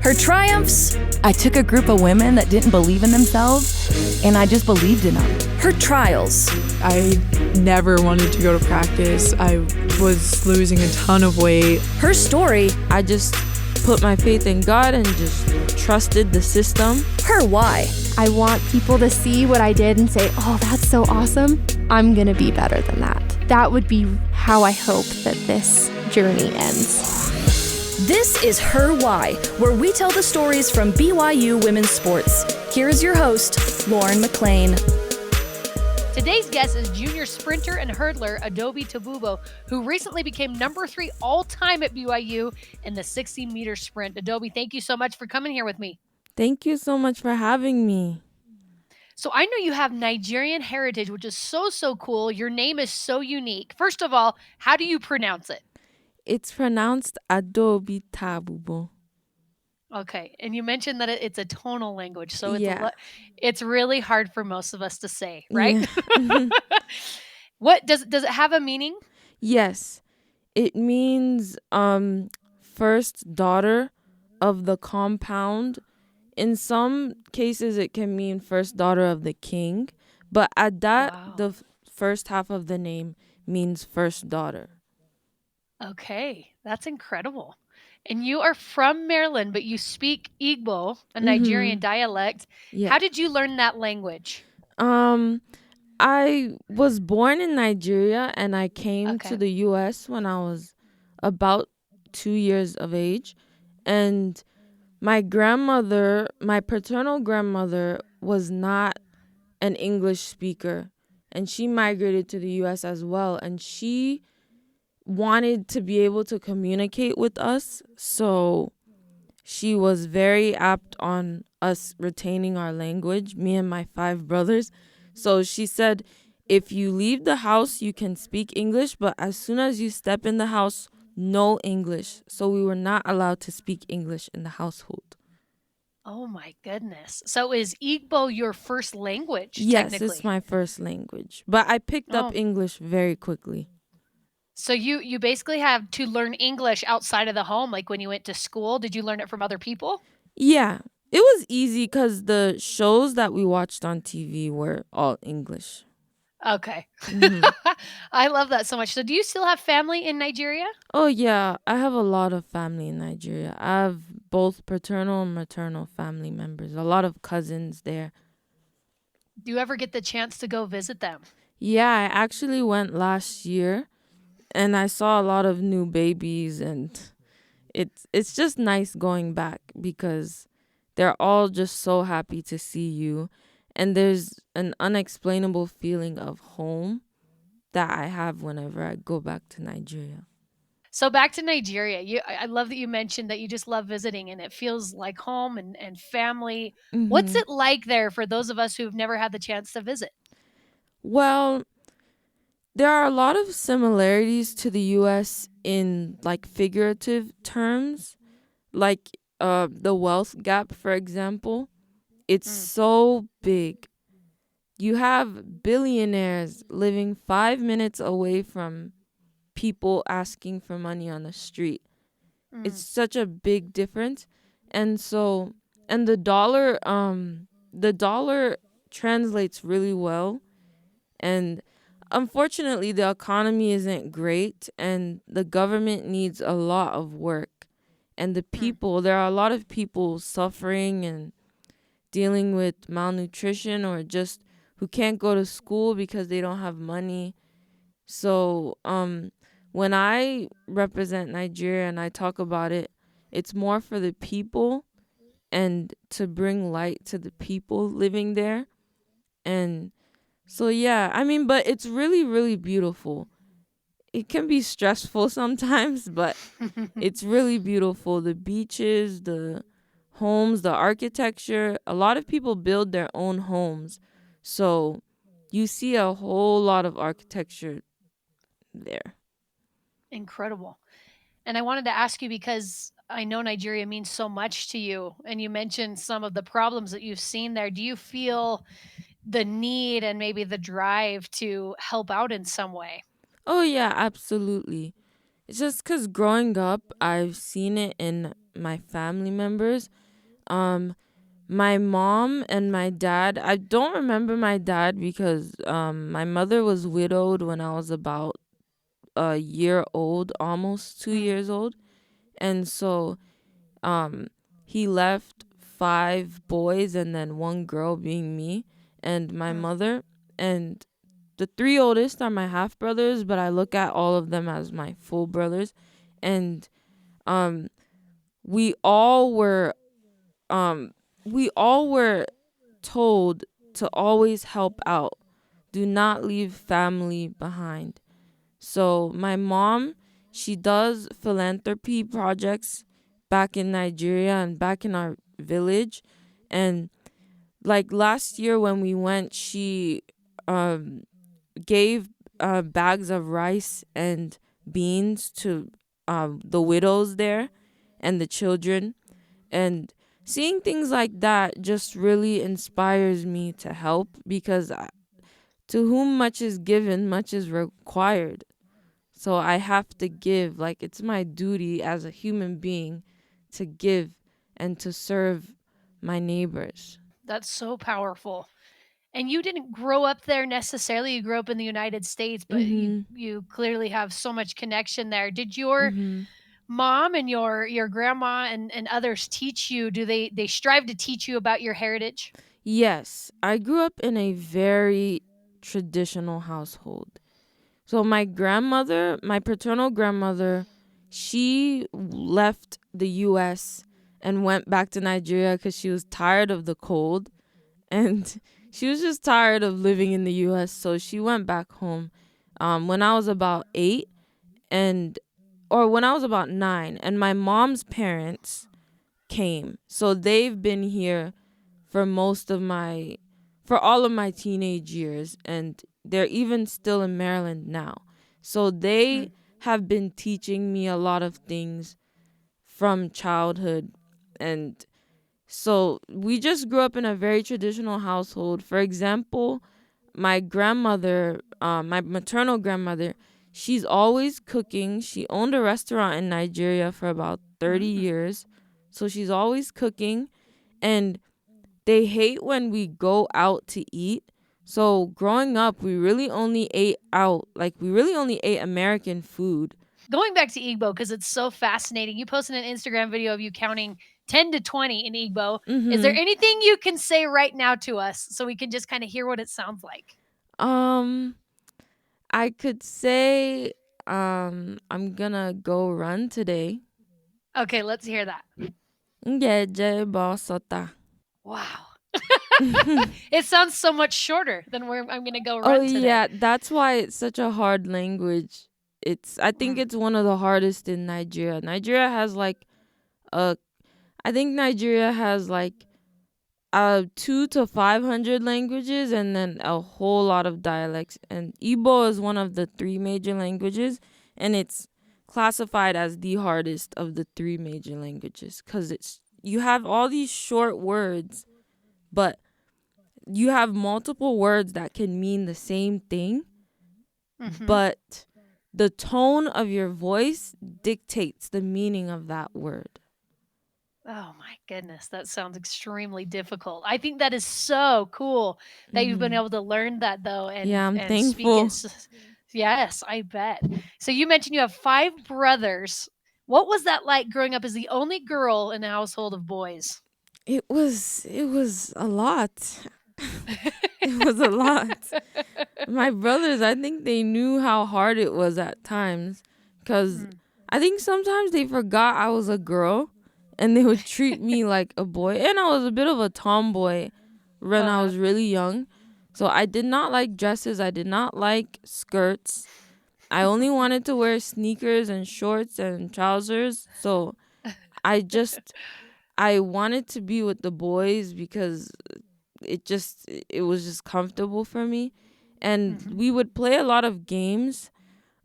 Her triumphs? I took a group of women that didn't believe in themselves, and I just believed in them. Her trials? I never wanted to go to practice. I was losing a ton of weight. Her story? I just put my faith in God and just trusted the system. Her why? I want people to see what I did and say, oh, that's so awesome. I'm gonna be better than that. That would be how I hope that this journey ends. This is Her Why, where we tell the stories from BYU women's sports. Here is your host, Lauren McLean. Today's guest is junior sprinter and hurdler Adaobi Tabugbo, who recently became number 3 all-time at BYU in the 60-meter sprint. Adaobi, thank you so much for coming here with me. Thank you so much for having me. So I know you have Nigerian heritage, which is so cool. Your name is so unique. First of all, how do you pronounce it? It's pronounced Adaobi Tabugbo. Okay, and you mentioned that it's a tonal language, so it's it's really hard for most of us to say, right? Yeah. What does it have a meaning? Yes, it means first daughter of the compound. In some cases, it can mean first daughter of the king, but the first half of the name means first daughter. Okay, that's incredible. And you are from Maryland, but you speak Igbo, a Nigerian dialect. Yeah. How did you learn that language? I was born in Nigeria and I came to the U.S. when I was about 2 years of age. And my paternal grandmother was not an English speaker. And she migrated to the U.S. as well. And she wanted to be able to communicate with us, so she was very apt on us retaining our language, me and my 5 brothers. So she said, if you leave the house, you can speak English, but as soon as you step in the house, no English. So we were not allowed to speak English in the household. Oh my goodness. So is Igbo your first language? Yes, it's my first language, but I picked up English very quickly. So you basically have to learn English outside of the home, like when you went to school. Did you learn it from other people? Yeah, it was easy because the shows that we watched on TV were all English. Okay. I love that so much. So do you still have family in Nigeria? Oh, yeah. I have a lot of family in Nigeria. I have both paternal and maternal family members, a lot of cousins there. Do you ever get the chance to go visit them? Yeah, I actually went last year. And I saw a lot of new babies, and it's just nice going back because they're all just so happy to see you. And there's an unexplainable feeling of home that I have whenever I go back to Nigeria. So back to Nigeria, I love that you mentioned that you just love visiting and it feels like home and family. What's it like there for those of us who've never had the chance to visit? Well, there are a lot of similarities to the U.S. in like figurative terms, like the wealth gap, for example. It's so big. You have billionaires living 5 minutes away from people asking for money on the street. It's such a big difference. And the dollar translates really well. And unfortunately, the economy isn't great, and the government needs a lot of work. And there are a lot of people suffering and dealing with malnutrition or just who can't go to school because they don't have money. So when I represent Nigeria and I talk about it, it's more for the people and to bring light to the people living there. And so, yeah, I mean, but it's really, really beautiful. It can be stressful sometimes, but it's really beautiful. The beaches, the homes, the architecture. A lot of people build their own homes. So you see a whole lot of architecture there. Incredible. And I wanted to ask you because I know Nigeria means so much to you, and you mentioned some of the problems that you've seen there. Do you feel the need and maybe the drive to help out in some way? Oh, yeah, absolutely. It's just because growing up, I've seen it in my family members. My mom and my dad, I don't remember my dad because my mother was widowed when I was about a year old, almost 2 years old. And so he left 5 boys and then one girl, being me and my mother. And the 3 oldest are my half brothers, but I look at all of them as my full brothers. And um we all were we all were told to always help out. Do not leave family behind. So my mom, she does philanthropy projects back in Nigeria and back in our village. And like last year when we went, she gave bags of rice and beans to the widows there and the children. And seeing things like that just really inspires me to help, because to whom much is given, much is required. So I have to give. Like, it's my duty as a human being to give and to serve my neighbors. That's so powerful. And you didn't grow up there necessarily. You grew up in the United States, but you clearly have so much connection there. Did your mom and your grandma and others teach you? Do they strive to teach you about your heritage? Yes, I grew up in a very traditional household. So my grandmother, my paternal grandmother, she left the U.S. and went back to Nigeria because she was tired of the cold. And she was just tired of living in the U.S., so she went back home when I was about 8, or when I was about 9. And my mom's parents came. So they've been here for for all of my teenage years, and they're even still in Maryland now. So they have been teaching me a lot of things from childhood. And so we just grew up in a very traditional household. For example, my grandmother, my maternal grandmother, she's always cooking. She owned a restaurant in Nigeria for about 30 years. So she's always cooking. And they hate when we go out to eat. So growing up, we really only ate out. Like, we really only ate American food. Going back to Igbo, because it's so fascinating. You posted an Instagram video of you counting 10 to 20 in Igbo. Is there anything you can say right now to us so we can just kind of hear what it sounds like? I could say I'm gonna go run today. Okay, let's hear that. Ngeje bosota. Wow. It sounds so much shorter than where I'm going to go run today. Yeah, that's why it's such a hard language. I think it's one of the hardest in Nigeria. Nigeria has like 200 to 500 languages, and then a whole lot of dialects. And Igbo is one of the 3 major languages, and it's classified as the hardest of the 3 major languages because you have all these short words, but you have multiple words that can mean the same thing, but the tone of your voice dictates the meaning of that word. Oh my goodness, that sounds extremely difficult. I think that is so cool that you've been able to learn that though and I'm and thankful. speak it. Yes, I bet. So you mentioned you have 5 brothers. What was that like growing up as the only girl in a household of boys? It was a lot. It was a lot. My brothers, I think they knew how hard it was at times, because I think sometimes they forgot I was a girl and they would treat me like a boy. And I was a bit of a tomboy when I was really young. So I did not like dresses. I did not like skirts. I only wanted to wear sneakers and shorts and trousers. So I wanted to be with the boys because it was just comfortable for me. And we would play a lot of games.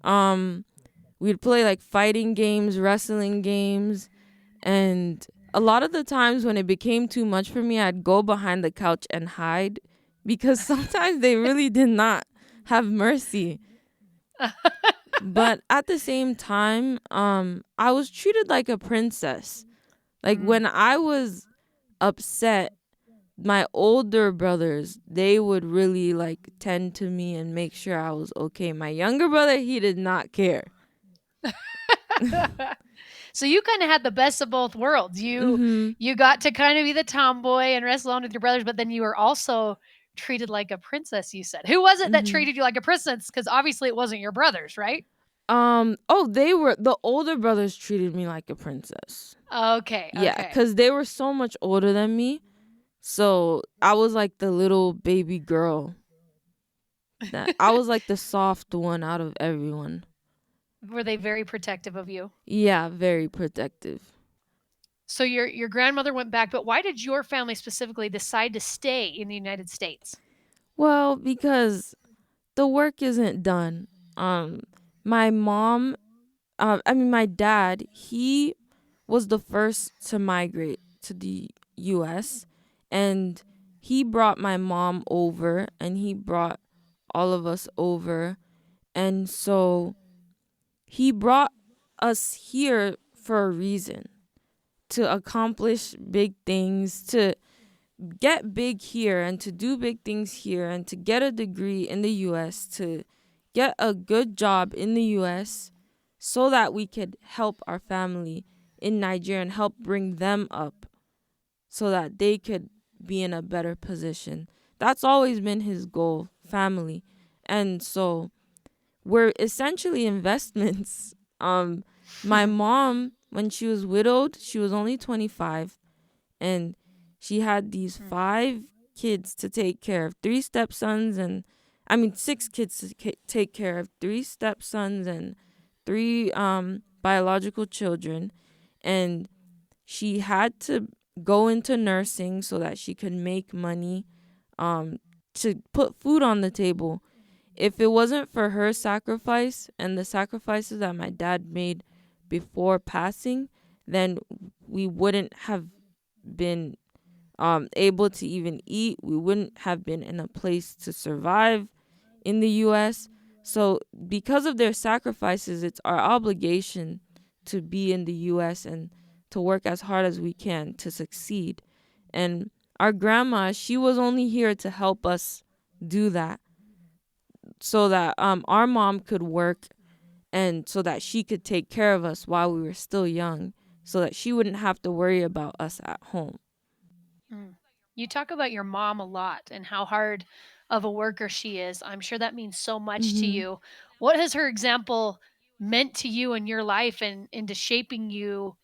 We'd play like fighting games, wrestling games, and a lot of the times when it became too much for me, I'd go behind the couch and hide, because sometimes they really did not have mercy. But at the same time, I was treated like a princess. Like when I was upset, my older brothers, they would really like tend to me and make sure I was okay. My younger brother, he did not care. So you kind of had the best of both worlds. You got to kind of be the tomboy and wrestle on with your brothers, but then you were also treated like a princess, you said. Who was it that treated you like a princess? Because obviously it wasn't your brothers, right? They were, the older brothers treated me like a princess. Okay. Yeah, because they were so much older than me. So I was like the little baby girl. I was like the soft one out of everyone. Were they very protective of you? Yeah, very protective. So your grandmother went back, but why did your family specifically decide to stay in the United States? Well, because the work isn't done. My mom, my dad, he was the first to migrate to the U.S. and he brought my mom over and he brought all of us over. And so he brought us here for a reason, to accomplish big things, to get big here and to do big things here and to get a degree in the U.S., to get a good job in the U.S. so that we could help our family in Nigeria and help bring them up so that they could be in a better position. That's always been his goal, family. And so we're essentially investments. My mom, when she was widowed, she was only 25 and she had these 5 kids to take care of, 3 stepsons and 6 kids to take care of, 3 stepsons and 3 biological children. And she had to go into nursing so that she could make money to put food on the table. If it wasn't for her sacrifice and the sacrifices that my dad made before passing, then we wouldn't have been able to even eat. We wouldn't have been in a place to survive in the U.S. So because of their sacrifices, it's our obligation to be in the U.S. and to work as hard as we can to succeed. And our grandma, she was only here to help us do that so that our mom could work and so that she could take care of us while we were still young, so that she wouldn't have to worry about us at home. You talk about your mom a lot and how hard of a worker she is. I'm sure that means so much to you. What has her example meant to you in your life and into shaping you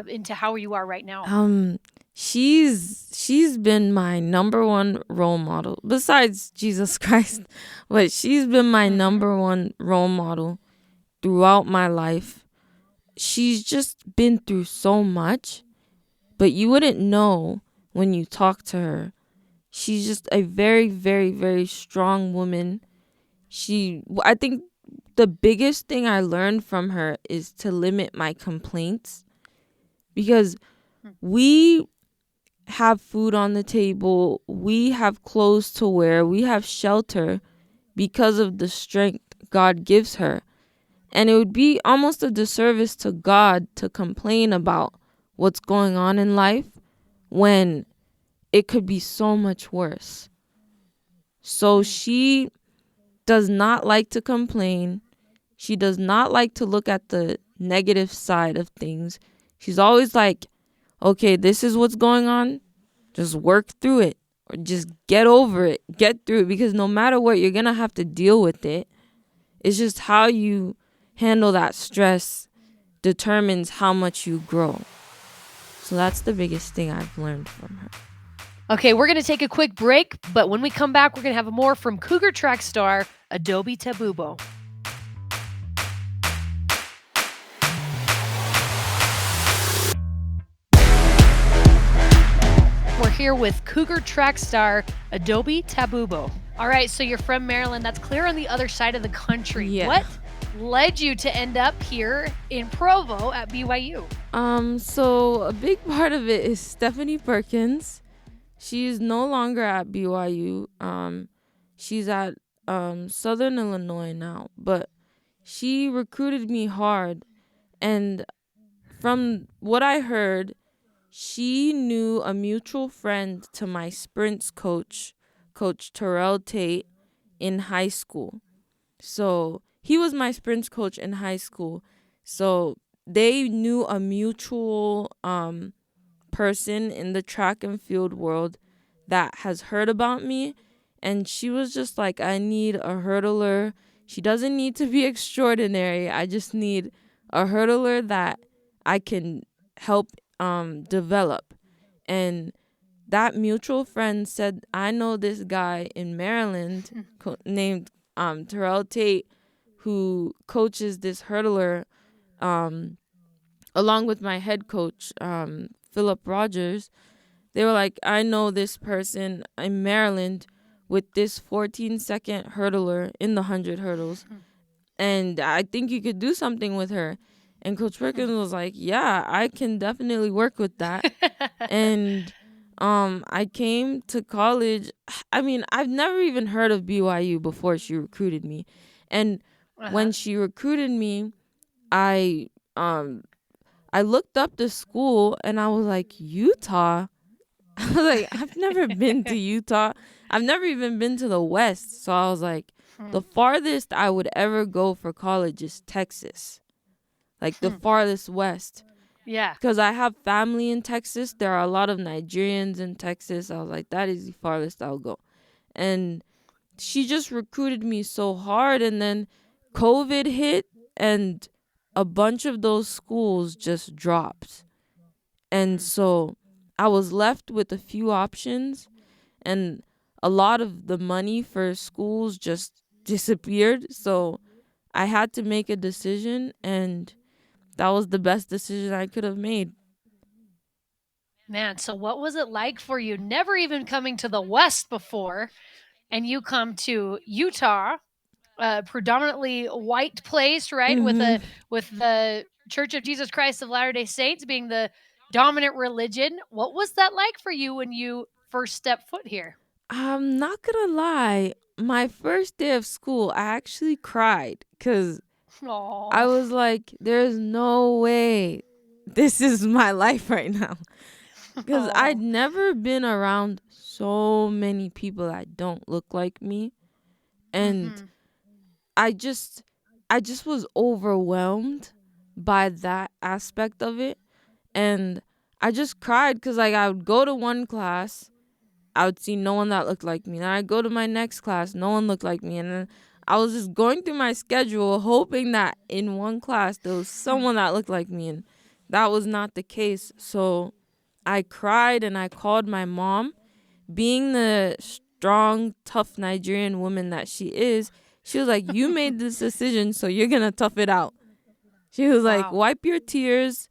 into how you are right now? She's been my number one role model besides Jesus Christ, but she's been my number one role model throughout my life. She's just been through so much, but you wouldn't know when you talk to her. She's just a very, very, very strong woman. I think the biggest thing I learned from her is to limit my complaints, because we have food on the table, we have clothes to wear, we have shelter because of the strength God gives her. And it would be almost a disservice to God to complain about what's going on in life when it could be so much worse. So she does not like to complain. She does not like to look at the negative side of things. She's always like, okay, this is what's going on. Just work through it, or just get over it, get through it, because no matter what, you're going to have to deal with it. It's just how you handle that stress determines how much you grow. So that's the biggest thing I've learned from her. Okay, we're going to take a quick break, but when we come back, we're going to have more from Cougar track star Adaobi Tabugbo. We're here with Cougar track star Adaobi Tabugbo. All right, so you're from Maryland. That's clear on the other side of the country. Yeah. What led you to end up here in Provo at BYU? So a big part of it is Stephanie Perkins. She's no longer at BYU. She's at Southern Illinois now, but she recruited me hard. And from what I heard, she knew a mutual friend to my sprints coach, Coach Terrell Tate, in high school. So he was my sprints coach in high school. So they knew a mutual person in the track and field world that has heard about me. And she was just like, I need a hurdler. She doesn't need to be extraordinary. I just need a hurdler that I can help develop. And that mutual friend said, I know this guy in Maryland named Terrell Tate, who coaches this hurdler along with my head coach, Philip Rogers. They were like, I know this person in Maryland with this 14-second hurdler in the 100 hurdles, and I think you could do something with her. And Coach Perkins was like, yeah, I can definitely work with that. And I came to college. I mean, I've never even heard of BYU before she recruited me. And when she recruited me, I looked up the school and I was like, Utah? I was like, I've never been to Utah. I've never even been to the West. So I was like, the farthest I would ever go for college is Texas. Like the farthest west. Yeah. Because I have family in Texas. There are a lot of Nigerians in Texas. I was like, that is the farthest I'll go. And she just recruited me so hard. And then COVID hit and a bunch of those schools just dropped. And so I was left with a few options. And a lot of the money for schools just disappeared. So I had to make a decision, and that was the best decision I could have made. Man, so what was it like for you never even coming to the West before, and you come to Utah, a predominantly white place, right? With the Church of Jesus Christ of Latter-day Saints being the dominant religion. What was that like for you when you first stepped foot here? I'm not gonna lie. My first day of school, I actually cried because I was like, there's no way this is my life right now. Because I'd never been around so many people that don't look like me. And I just was overwhelmed by that aspect of it. And I just cried because like I would go to one class, I would see no one that looked like me. Then I'd go to my next class, no one looked like me. And then I was just going through my schedule hoping that in one class there was someone that looked like me. And that was not the case. So I cried and I called my mom. Being the strong, tough Nigerian woman that she is, she was like, you made this decision, so you're going to tough it out. She was like, wipe your tears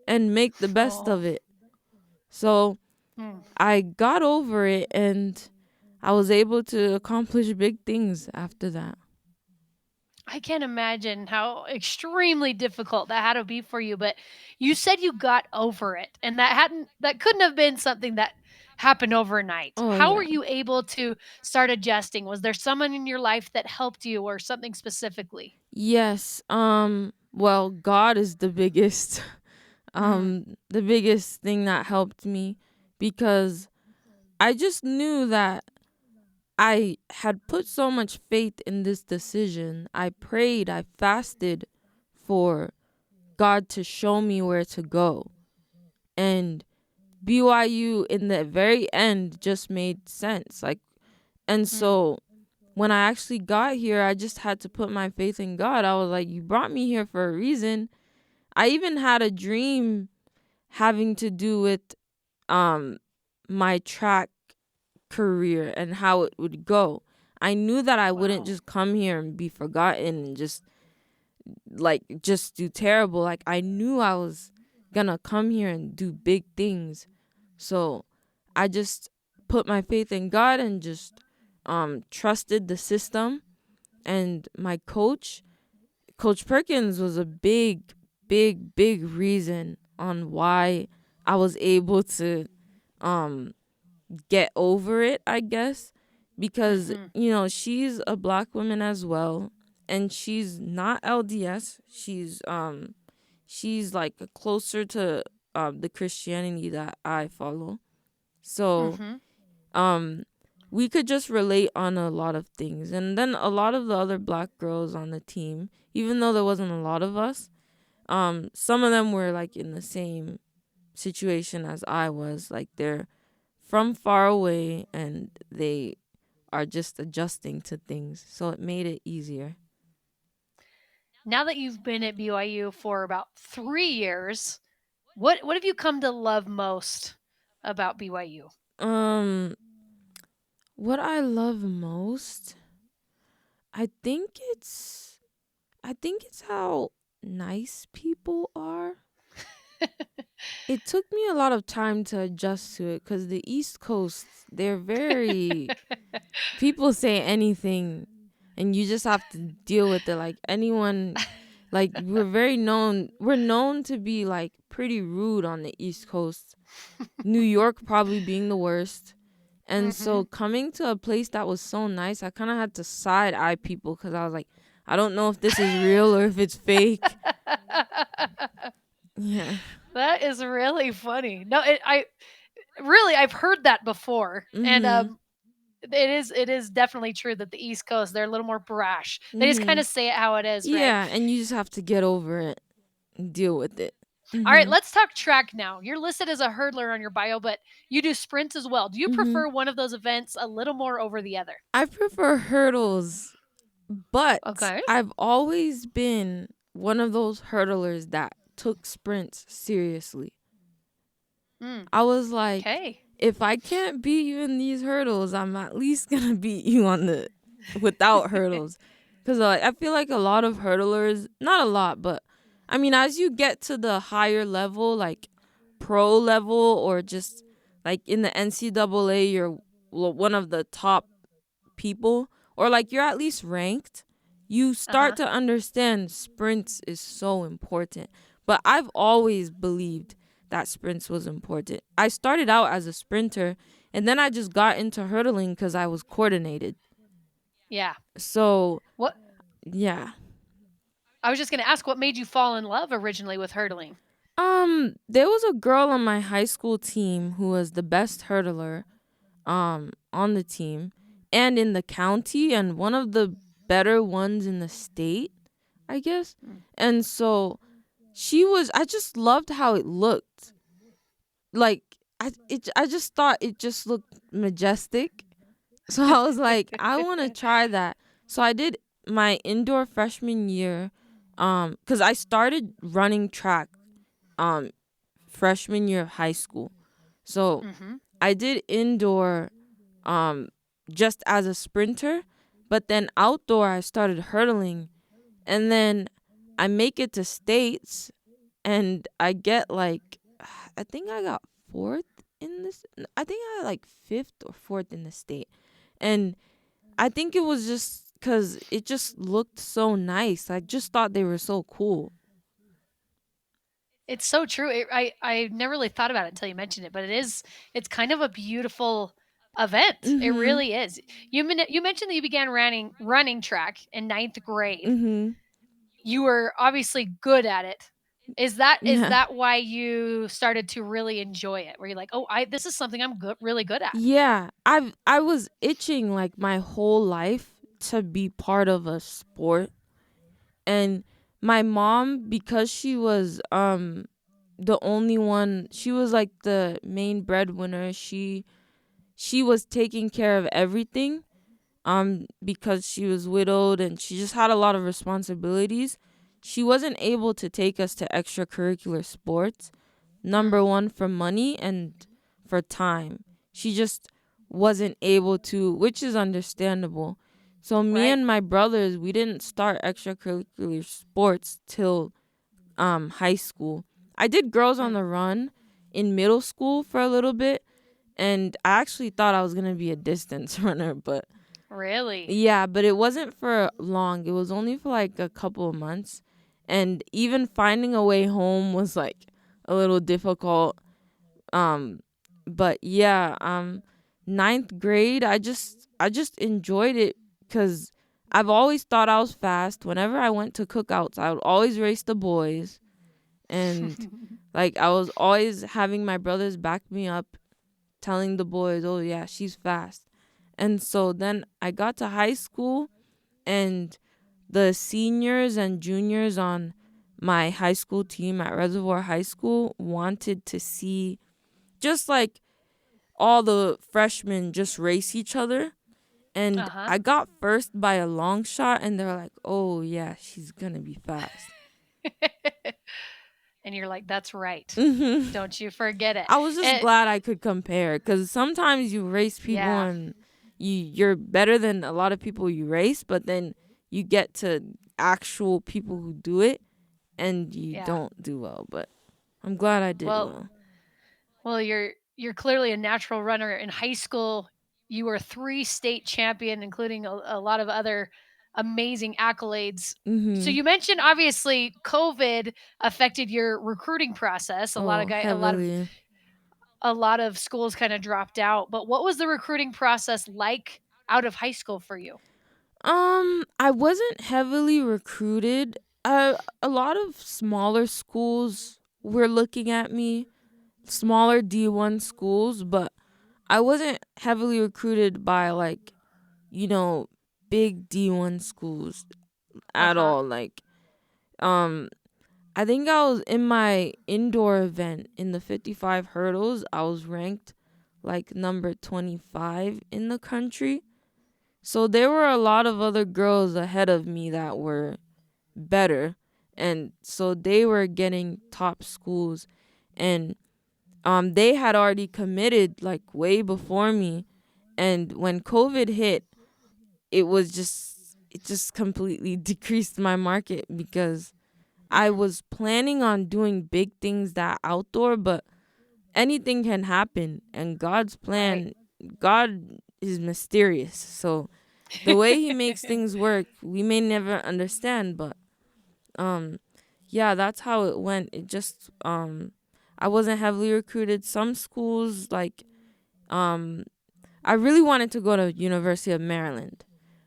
and make the best of it. So I got over it, and I was able to accomplish big things after that. I can't imagine how extremely difficult that had to be for you, but you said you got over it, and that couldn't have been something that happened overnight. How were you able to start adjusting? Was there someone in your life that helped you or something specifically? Yes. Well, God is the biggest thing that helped me, because I just knew that I had put so much faith in this decision. I prayed, I fasted for God to show me where to go. And BYU in the very end just made sense. So when I actually got here, I just had to put my faith in God. I was like, you brought me here for a reason. I even had a dream having to do with my track career and how it would go. I knew that I wouldn't just come here and be forgotten and just do terrible. Like, I knew I was gonna come here and do big things. So I just put my faith in God and just trusted the system. And my Coach Perkins, was a big reason on why I was able to get over it, I guess, because she's a Black woman as well, and she's not LDS. She's like closer to the Christianity that I follow. So we could just relate on a lot of things. And then a lot of the other black girls on the team, even though there wasn't a lot of us, some of them were like in the same situation as I was. Like they're from far away and they are just adjusting to things. So it made it easier. Now that you've been at BYU for about 3 years, what have you come to love most about BYU? What I love most, I think it's how nice people are. It took me a lot of time to adjust to it because the East Coast, they're very people say anything and you just have to deal with it. Like anyone, like we're known to be like pretty rude on the East Coast. New York probably being the worst. And so coming to a place that was so nice, I kind of had to side eye people because I was like, I don't know if this is real or if it's fake. Yeah. That is really funny. No, I've heard that before, and it is definitely true that the East Coast, they're a little more brash. They just kind of say it how it is, right? Yeah, and you just have to get over it and deal with it. All right, let's talk track now. You're listed as a hurdler on your bio, but you do sprints as well. Do you prefer one of those events a little more over the other? I prefer hurdles, but Okay. I've always been one of those hurdlers that took sprints seriously. I was like, Okay. if I can't beat you in these hurdles, I'm at least gonna beat you without hurdles. Because I feel like a lot of hurdlers, not a lot, but I mean, as you get to the higher level, like pro level or just like in the NCAA, you're one of the top people, or like you're at least ranked, you start to understand sprints is so important. But I've always believed that sprints was important. I started out as a sprinter, and then I just got into hurdling because I was coordinated. Yeah. So what? Yeah. I was just going to ask, what made you fall in love originally with hurdling? There was a girl on my high school team who was the best hurdler, on the team and in the county and one of the better ones in the state, I guess. And so I just loved how it looked. Like I just thought it just looked majestic. So I was like, I want to try that. So I did my indoor freshman year, because I started running track freshman year of high school. So I did indoor just as a sprinter, but then outdoor I started hurdling, and then I make it to states and I get like, I think I got fourth in this. I think I got like fifth or fourth in the state. And I think it was just because it just looked so nice. I just thought they were so cool. It's so true. I never really thought about it until you mentioned it, but it's kind of a beautiful event. It really is. You mentioned that you began running track in 9th grade. You were obviously good at it. Is that why you started to really enjoy it? Were you like, oh, this is something I'm really good at? Yeah, I was itching like my whole life to be part of a sport, and my mom, because she was the only one, she was like the main breadwinner. She was taking care of everything, because she was widowed and she just had a lot of responsibilities. She wasn't able to take us to extracurricular sports. Number one, for money and for time. She just wasn't able to, which is understandable. So me and my brothers, we didn't start extracurricular sports till high school. I did Girls on the Run in middle school for a little bit, and I actually thought I was going to be a distance runner, but really? Yeah, but it wasn't for long. It was only for like a couple of months. And even finding a way home was like a little difficult. But yeah, 9th grade, I just enjoyed it because I've always thought I was fast. Whenever I went to cookouts, I would always race the boys. And like I was always having my brothers back me up, telling the boys, oh yeah, she's fast. And so then I got to high school, and the seniors and juniors on my high school team at Reservoir High School wanted to see just like all the freshmen just race each other. And I got first by a long shot, and they're like, oh yeah, she's gonna be fast. And you're like, that's right. Mhm. Don't you forget it. I was just glad I could compare, because sometimes you race people and you're better than a lot of people you race, but then you get to actual people who do it and you don't do well. But I'm glad I did well. Well, you're clearly a natural runner. In high school, you were 3 state champion, including a lot of other amazing accolades. So you mentioned obviously COVID affected your recruiting process. Heavily. A lot of schools kind of dropped out. But what was the recruiting process like out of high school for you? I wasn't heavily recruited. A lot of smaller schools were looking at me, smaller D1 schools, but I wasn't heavily recruited by like, big D1 schools at all. Like, I think I was in my indoor event in the 55 hurdles. I was ranked like number 25 in the country. So there were a lot of other girls ahead of me that were better. And so they were getting top schools. And they had already committed like way before me. And when COVID hit, it just completely decreased my market, because I was planning on doing big things that outdoor, but anything can happen. And God's plan, God is mysterious. So the way he makes things work, we may never understand, but that's how it went. It just I wasn't heavily recruited. Some schools, like I really wanted to go to University of Maryland,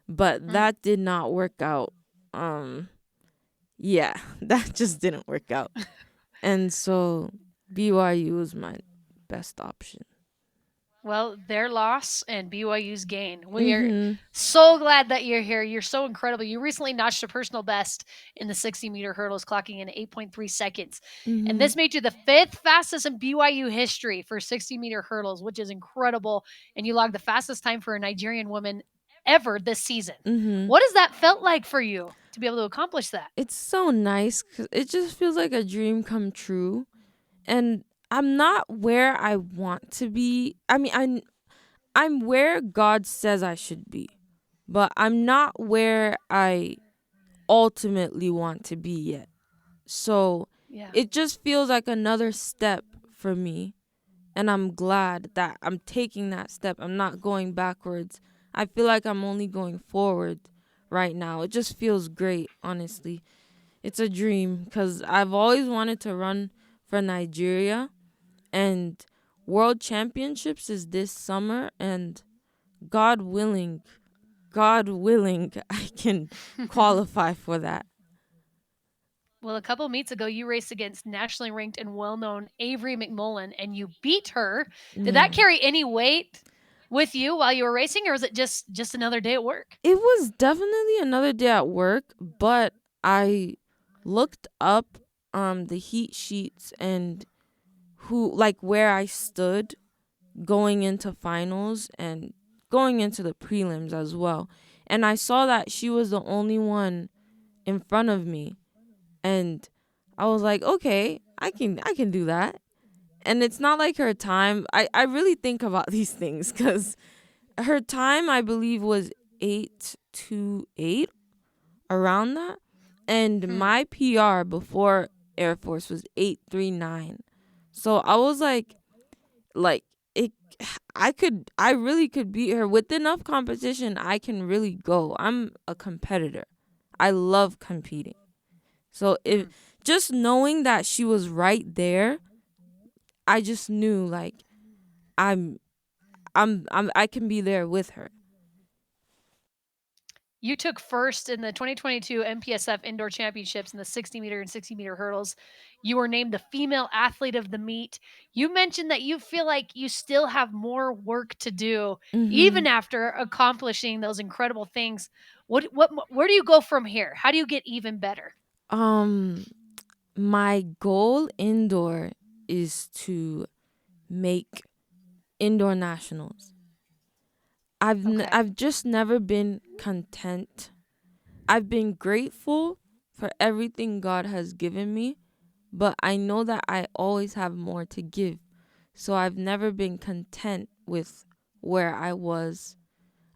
but that did not work out. That just didn't work out. And so BYU was my best option. Well, their loss and BYU's gain. We are so glad that you're here. You're so incredible. You recently notched a personal best in the 60-meter hurdles, clocking in 8.3 seconds. And this made you the 5th fastest in BYU history for 60-meter hurdles, which is incredible. And you logged the fastest time for a Nigerian woman ever this season. What has that felt like for you to be able to accomplish that? It's so nice, 'cause it just feels like a dream come true. And I'm not where I want to be. I mean, I'm where God says I should be, but I'm not where I ultimately want to be yet. So it just feels like another step for me, and I'm glad that I'm taking that step. I'm not going backwards. I feel like I'm only going forward right now. It just feels great, honestly. It's a dream, because I've always wanted to run for Nigeria. And World Championships is this summer, and God willing, I can qualify for that. Well, a couple meets ago, you raced against nationally ranked and well-known Avery McMullen, and you beat her. Did that carry any weight with you while you were racing, or was it just another day at work? It was definitely another day at work, but I looked up the heat sheets and where I stood going into finals and going into the prelims as well. And I saw that she was the only one in front of me. And I was like, okay, I can do that. And it's not like her time. I really think about these things, because her time, I believe, was 8:28, around that. And my PR before Air Force was 8:39. So I was like I really could beat her with enough competition. I can really go. I'm a competitor. I love competing. So if just knowing that she was right there, I just knew like I can be there with her. You took first in the 2022 MPSF Indoor Championships in the 60 meter and 60 meter hurdles. You were named the female athlete of the meet. You mentioned that you feel like you still have more work to do, even after accomplishing those incredible things. Where do you go from here? How do you get even better? My goal indoor is to make indoor nationals. Okay. I've just never been content. I've been grateful for everything God has given me, but I know that I always have more to give. So I've never been content with where I was.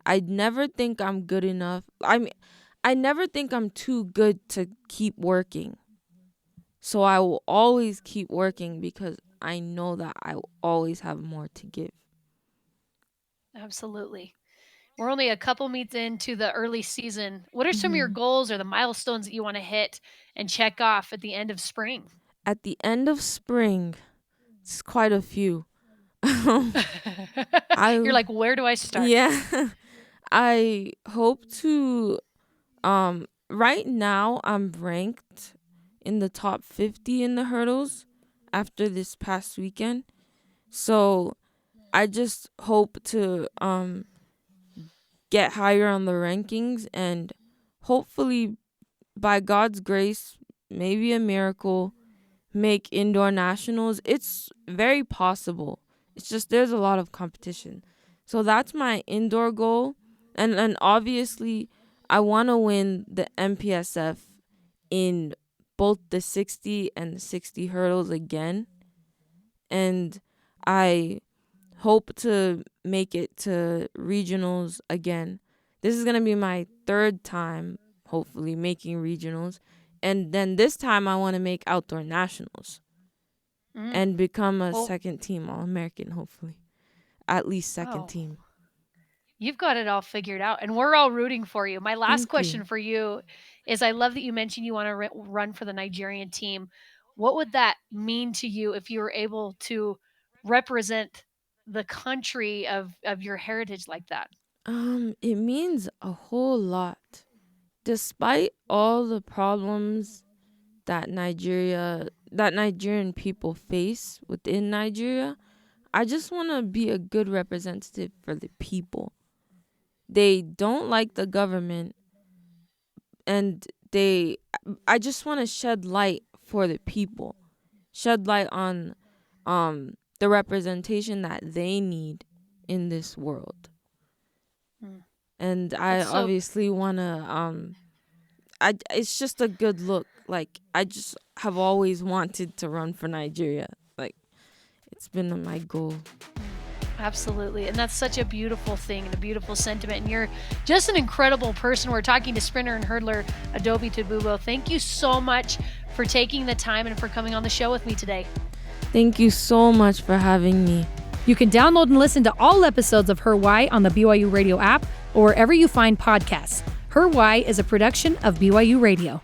I never think I'm good enough. I never think I'm too good to keep working. So I will always keep working because I know that I will always have more to give. Absolutely. We're only a couple meets into the early season. What are some of your goals or the milestones that you want to hit and check off at the end of spring? At the end of spring, it's quite a few. You're like, where do I start? Yeah. I hope to right now I'm ranked in the top 50 in the hurdles after this past weekend. So I just hope to get higher on the rankings, and hopefully by God's grace, maybe a miracle, make indoor nationals. It's very possible. It's just there's a lot of competition. So that's my indoor goal. And obviously I want to win the MPSF in both the 60 and the 60 hurdles again. And I hope to make it to regionals again. This is going to be my third time, hopefully, making regionals. And then this time I want to make outdoor nationals and become a second team All-American, hopefully. At least second team. You've got it all figured out, and we're all rooting for you. My last question for you is, I love that you mentioned you want to run for the Nigerian team. What would that mean to you if you were able to represent the country of your heritage like that? It means a whole lot. Despite all the problems that Nigerian people face within Nigeria, I just want to be a good representative for the people. They don't like the government, and I just want to shed light for the people. Shed light on the representation that they need in this world. And I obviously want to it's just a good look. Like, I just have always wanted to run for Nigeria. Like, it's been my goal. Absolutely. And that's such a beautiful thing and a beautiful sentiment. And you're just an incredible person. We're talking to sprinter and hurdler Adaobi Tabugbo. Thank you so much for taking the time and for coming on the show with me today. Thank you so much for having me. You can download and listen to all episodes of Her Why on the BYU Radio app or wherever you find podcasts. Her Why is a production of BYU Radio.